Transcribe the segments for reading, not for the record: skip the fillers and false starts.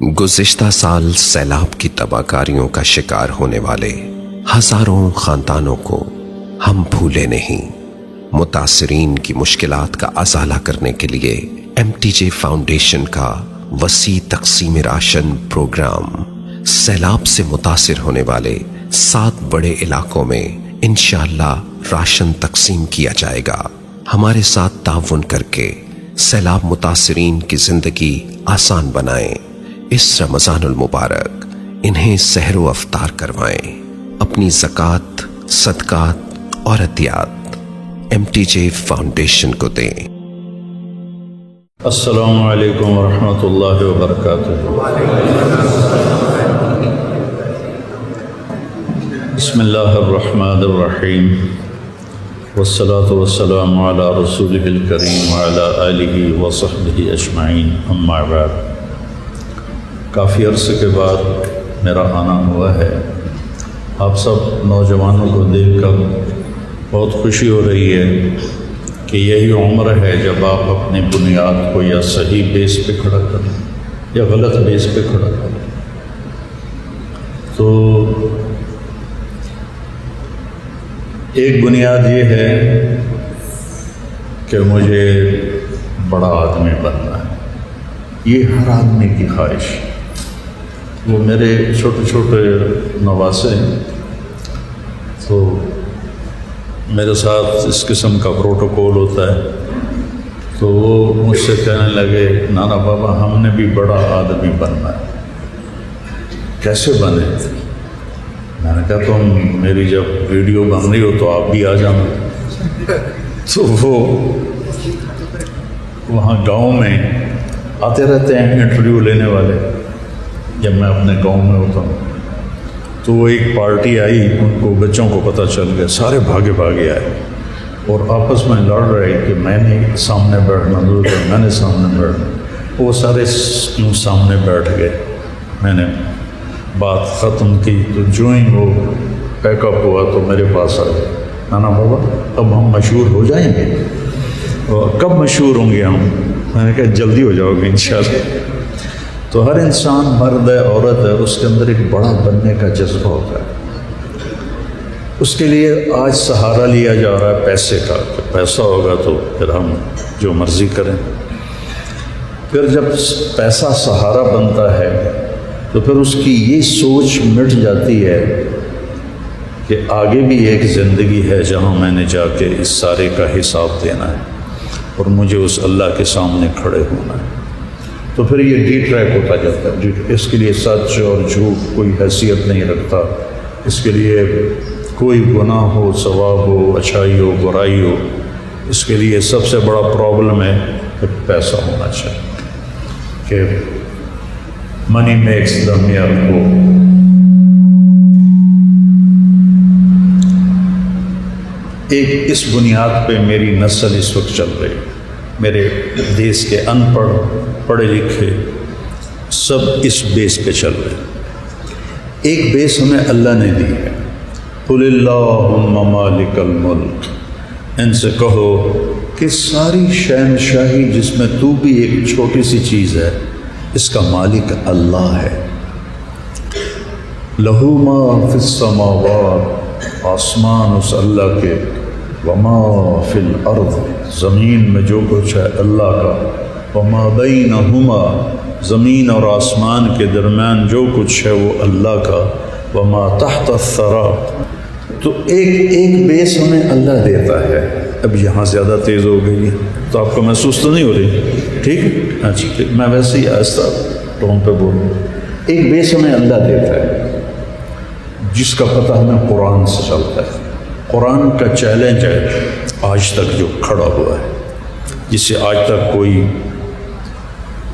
گزشتہ سال سیلاب کی تباہ کاریوں کا شکار ہونے والے ہزاروں خاندانوں کو ہم بھولے نہیں۔ متاثرین کی مشکلات کا ازالہ کرنے کے لیے MTJ فاؤنڈیشن کا وسیع تقسیم راشن پروگرام سیلاب سے متاثر ہونے والے 7 بڑے علاقوں میں انشاءاللہ راشن تقسیم کیا جائے گا۔ ہمارے ساتھ تعاون کر کے سیلاب متاثرین کی زندگی آسان بنائیں۔ اس رمضان المبارک انہیں سحر و افطار کروائیں۔ اپنی زکوٰۃ، صدقات اور عطیات MTJ فاؤنڈیشن کو دیں۔ السلام علیکم ورحمۃ اللہ وبرکاتہ۔ بسم اللہ الرحمن الرحیم، والصلاة والسلام علی رسولہ الکریم وعلی آلہ وصحبہ اجمعین، اما بعد۔ کافی عرصے کے بعد میرا آنا ہوا ہے۔ آپ سب نوجوانوں کو دیکھ کر بہت خوشی ہو رہی ہے کہ یہی عمر ہے جب آپ اپنی بنیاد کو یا صحیح بیس پہ کھڑا کریں یا غلط بیس پہ کھڑا کریں۔ تو ایک بنیاد یہ ہے کہ مجھے بڑا آدمی بننا ہے، یہ ہر آدمی کی خواہش۔ وہ میرے چھوٹے چھوٹے نواسے ہیں، تو میرے ساتھ اس قسم کا پروٹوکول ہوتا ہے، تو وہ مجھ سے کہنے لگے نانا بابا ہم نے بھی بڑا آدمی بننا ہے۔ کیسے بنے؟ میں نے کہا تم میری جب ویڈیو بن رہی ہو تو آپ بھی آ جانا۔ تو وہ وہاں گاؤں میں آتے رہتے ہیں انٹرویو لینے والے، جب میں اپنے گاؤں میں ہوتا ہوں تو وہ ایک پارٹی آئی، ان کو بچوں کو پتہ چل گیا، سارے بھاگے بھاگے آئے اور آپس میں لڑ رہے کہ میں نے سامنے بیٹھنا، میں نے سامنے بیٹھنا۔ وہ سارے سامنے بیٹھ گئے۔ میں نے بات ختم کی تو جو ہی وہ پیک اپ ہوا تو میرے پاس آ گئے، نانا بابا اب ہم مشہور ہو جائیں گے؟ اور کب مشہور ہوں گے ہم؟ میں نے کہا جلدی ہو جاؤ گے انشاءاللہ۔ تو ہر انسان، مرد ہے عورت ہے، اس کے اندر ایک بڑا بننے کا جذبہ ہوتا ہے۔ اس کے لیے آج سہارا لیا جا رہا ہے پیسے کا، کہ پیسہ ہوگا تو پھر ہم جو مرضی کریں۔ پھر جب پیسہ سہارا بنتا ہے تو پھر اس کی یہ سوچ مٹ جاتی ہے کہ آگے بھی ایک زندگی ہے جہاں میں نے جا کے اس سارے کا حساب دینا ہے اور مجھے اس اللہ کے سامنے کھڑے ہونا ہے۔ تو پھر یہ ڈی ٹریک ہوتا جاتا ہے۔ اس کے لیے سچ اور جھوٹ کوئی حیثیت نہیں رکھتا، اس کے لیے کوئی گناہ ہو، ثواب ہو، اچھائی ہو، برائی ہو، اس کے لیے سب سے بڑا پرابلم ہے کہ پیسہ ہونا چاہیے، کہ منی میکس دا میئر کو۔ ایک اس بنیاد پہ میری نسل اس وقت چل رہی ہے۔ میرے دیس کے ان پڑھ، پڑھے لکھے سب اس بیس پہ چل رہے۔ ایک بیس ہمیں اللہ نے دی ہے، قل اللہم مالک الملک، ان سے کہو کہ ساری شہنشاہی جس میں تو بھی ایک چھوٹی سی چیز ہے، اس کا مالک اللہ ہے۔ لہو ما فی السماوات، آسمان اس اللہ کے، وما فی الارض، زمین میں جو کچھ ہے اللہ کا، وما بینہما، زمین اور آسمان کے درمیان جو کچھ ہے وہ اللہ کا، وما تحت الثری۔ تو ایک بیس ہمیں اللہ دیتا ہے۔ اب یہاں زیادہ تیز ہو گئی تو آپ کو محسوس تو نہیں ہو رہی؟ ٹھیک؟ اچھا، میں ویسے ہی آہستہ ٹون پہ بولوں۔ ایک بیس ہمیں اللہ دیتا ہے جس کا پتہ ہمیں قرآن سے چلتا ہے۔ قرآن کا چیلنج ہے آج تک جو کھڑا ہوا ہے، جسے آج تک کوئی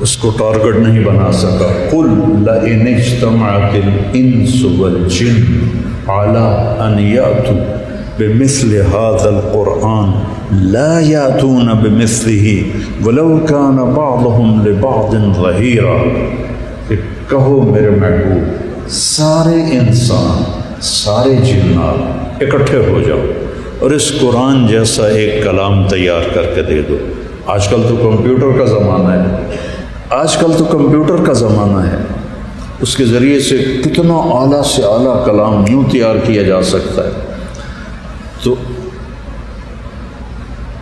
اس کو ٹارگٹ نہیں بنا سکا۔ قل لئن اجتمعت الانس والجن علی ان یأتوا بمثل هذا القرآن لا یأتون بمثلہ ولو کان بعضهم لبعض ظہیرا۔ کہ کہو میرے محبوب، سارے انسان، سارے جنات اکٹھے ہو جاؤ اور اس قرآن جیسا ایک کلام تیار کر کے دے دو۔ آج کل تو کمپیوٹر کا زمانہ ہے، آج کل تو کمپیوٹر کا زمانہ ہے۔ اس کے ذریعے سے کتنا اعلیٰ سے اعلیٰ کلام یوں تیار کیا جا سکتا ہے. تو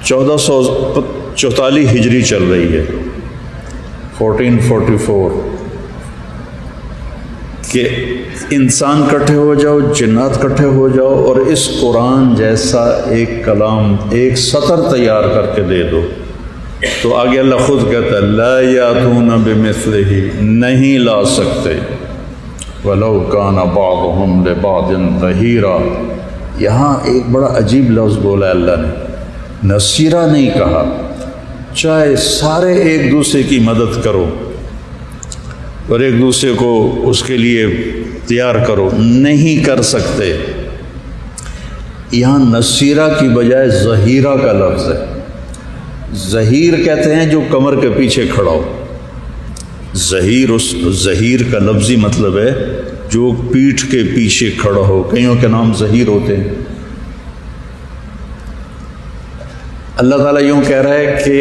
1444 ہجری چل رہی ہے، 1444، کہ انسان کٹھے ہو جاؤ، جنات کٹھے ہو جاؤ اور اس قرآن جیسا ایک کلام، ایک سطر تیار کر کے دے دو. تو آگے اللہ خود کہتا ہے لا یاتون بمثلہ، نہیں لا سکتے. ولو کان بعضهم لبعض ظہیرا، یہاں ایک بڑا عجیب لفظ بولا اللہ نے، نصیرہ نہیں کہا. چاہے سارے ایک دوسرے کی مدد کرو اور ایک دوسرے کو اس کے لیے تیار کرو، نہیں کر سکتے. یہاں نصیرہ کی بجائے ظہیرہ کا لفظ ہے. ظہیر کہتے ہیں جو کمر کے پیچھے کھڑا ہو. ظہیر کا لفظی مطلب ہے جو پیٹھ کے پیچھے کھڑا ہو. کئیوں کے نام ظہیر ہوتے ہیں. اللہ تعالیٰ یوں کہہ رہا ہے کہ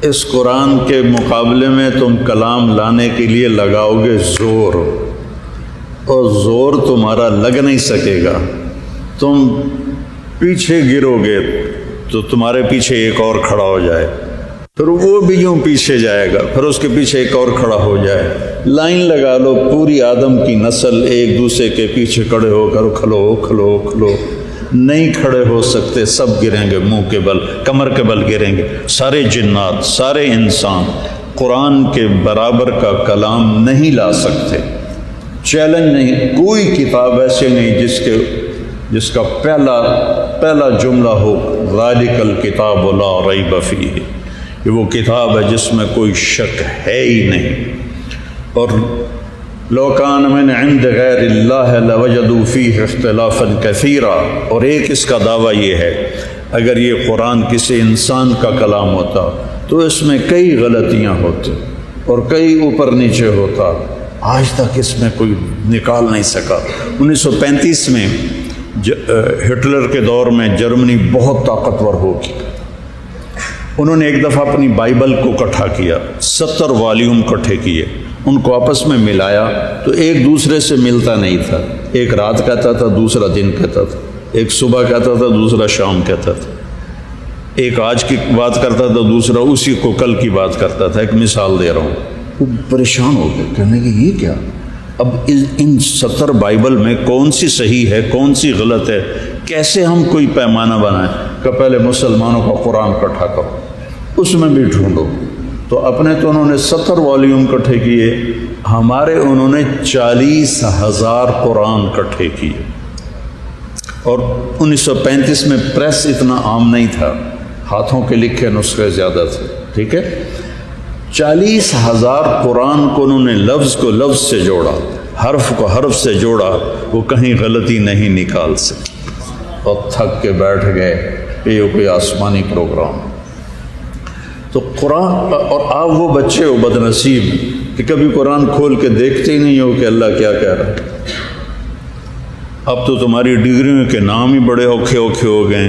اس قرآن کے مقابلے میں تم کلام لانے کے لیے لگاؤ گے زور، اور زور تمہارا لگ نہیں سکے گا. تم پیچھے گرو گے تو تمہارے پیچھے ایک اور کھڑا ہو جائے، پھر وہ بھی یوں پیچھے جائے گا، پھر اس کے پیچھے ایک اور کھڑا ہو جائے. لائن لگا لو، پوری آدم کی نسل ایک دوسرے کے پیچھے کھڑے ہو کر کھلو کھلو کھلو. نہیں کھڑے ہو سکتے، سب گریں گے منہ کے بل، کمر کے بل گریں گے. سارے جنات، سارے انسان قرآن کے برابر کا کلام نہیں لا سکتے. چیلنج نہیں، کوئی کتاب ایسے نہیں جس کا پہلا جملہ ہو ذالک الکتاب لا ریب فیہ، یہ وہ کتاب ہے جس میں کوئی شک ہے ہی نہیں. اور لو کان من عند غیر اللہ لوجدوا فیہ اختلافا کثیرا، اور ایک اس کا دعویٰ یہ ہے اگر یہ قرآن کسی انسان کا کلام ہوتا تو اس میں کئی غلطیاں ہوتی اور کئی اوپر نیچے ہوتا. آج تک اس میں کوئی نکال نہیں سکا. 1935 میں ہٹلر کے دور میں جرمنی بہت طاقتور ہوگی. انہوں نے ایک دفعہ اپنی بائبل کو اکٹھا کیا، 70 والیوم اکٹھے کیے، ان کو آپس میں ملایا تو ایک دوسرے سے ملتا نہیں تھا. ایک رات کہتا تھا، دوسرا دن کہتا تھا. ایک صبح کہتا تھا، دوسرا شام کہتا تھا. ایک آج کی بات کرتا تھا، دوسرا اسی کو کل کی بات کرتا تھا. ایک مثال دے رہا ہوں. وہ پریشان ہو گئے، کہنے کہ یہ کیا؟ اب ان 70 بائبل میں کون سی صحیح ہے، کون سی غلط ہے، کیسے ہم کوئی پیمانہ بنائیں؟ کہ پہلے مسلمانوں کا قرآن اکٹھا کرو، اس میں بھی ڈھونڈو. تو اپنے تو انہوں نے 70 والیوم اکٹھے کیے، ہمارے انہوں نے 40,000 قرآن اکٹھے کیے. اور 1935 میں پریس اتنا عام نہیں تھا، ہاتھوں کے لکھے نسخے زیادہ تھے. ٹھیک ہے، 40,000 قرآن کو انہوں نے لفظ کو لفظ سے جوڑا، حرف کو حرف سے جوڑا، وہ کہیں غلطی نہیں نکال سکے. اور تھک کے بیٹھ گئے کہ یہ کوئی آسمانی پروگرام. تو قرآن، اور آپ وہ بچے ہو بد نصیب کہ کبھی قرآن کھول کے دیکھتے ہی نہیں ہو کہ اللہ کیا کہہ رہا ہے. اب تو تمہاری ڈگریوں کے نام ہی بڑے اوکھے اوکھے ہو گئے.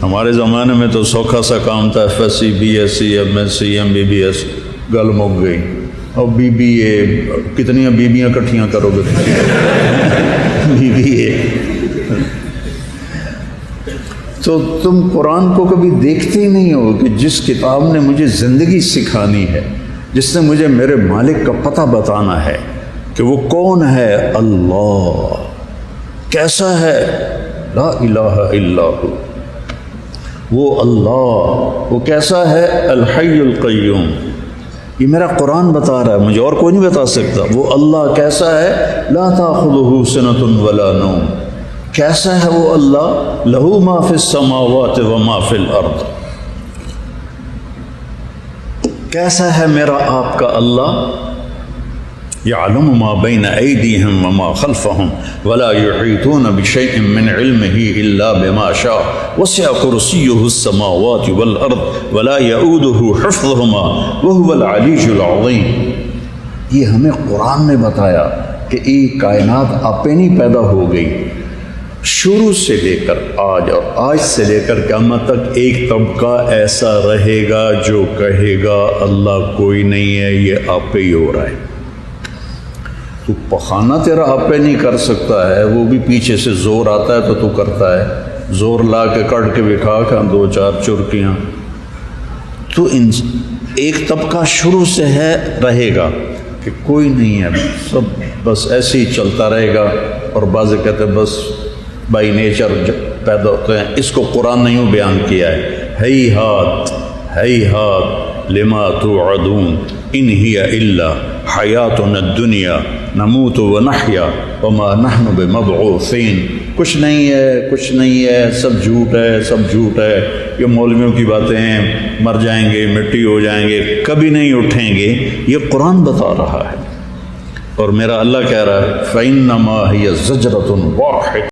ہمارے زمانے میں تو سوکھا سا کام تھا، FSc BSc MSc MBBS، گل مک گئی. اور BBA، کتنی بیبیاں کٹھیاں کرو گے؟ BBA. تو تم قرآن کو کبھی دیکھتے ہی نہیں ہو کہ جس کتاب نے مجھے زندگی سکھانی ہے، جس نے مجھے میرے مالک کا پتہ بتانا ہے کہ وہ کون ہے. اللہ کیسا ہے؟ لا الہ الا ہو. وہ اللہ وہ کیسا ہے؟ الحی القیوم. یہ میرا قرآن بتا رہا ہے، مجھے اور کوئی نہیں بتا سکتا. وہ اللہ کیسا ہے؟ لا تاخذہ سنۃ ولا نوم. کیسا ہے وہ اللہ؟ لہ ما فی السماوات و ما فی الارض. کیسا ہے میرا آپ کا اللہ؟ یعلم ما بین ایدیہم وما خلفہم ولا یحیطون بشیء من علمہ الا بما شاء وسع کرسیہ السماوات والارض ولا یؤودہ حفظہما وہو العلی العظیم. یہ ہمیں قرآن نے بتایا کہ ایک کائنات آپے نہیں پیدا ہو گئی. شروع سے لے کر آج، اور آج سے لے کر قیامت تک ایک طبقہ ایسا رہے گا جو کہے گا اللہ کوئی نہیں ہے، یہ آپ پہ ہی ہو رہا ہے. تو پخانہ تیرا آپ پہ نہیں کر سکتا ہے، وہ بھی پیچھے سے زور آتا ہے تو کرتا ہے، زور لا کے کٹ کے بکھا کے 2-4 چرکیاں۔ تو ایک طبقہ شروع سے ہے رہے گا کہ کوئی نہیں ہے، سب بس ایسے ہی چلتا رہے گا، اور بعض کہتے ہیں بس بائی نیچر پیدا ہوتے ہیں۔ اس کو قرآن نے یوں بیان کیا ہے، ہیہات ہیہات لما توعدون ان ہی الا حیاتنا الدنیا نموت ونحیا وما نحن بمبعوثین۔ کچھ نہیں ہے، کچھ نہیں ہے، سب جھوٹ ہے، سب جھوٹ ہے، یہ مولویوں کی باتیں ہیں، مر جائیں گے، مٹی ہو جائیں گے، کبھی نہیں اٹھیں گے، یہ قرآن بتا رہا ہے۔ اور میرا اللہ کہہ رہا ہے فَإِنَّمَا هِيَ زَجْرَةٌ وَاحِدَةٌ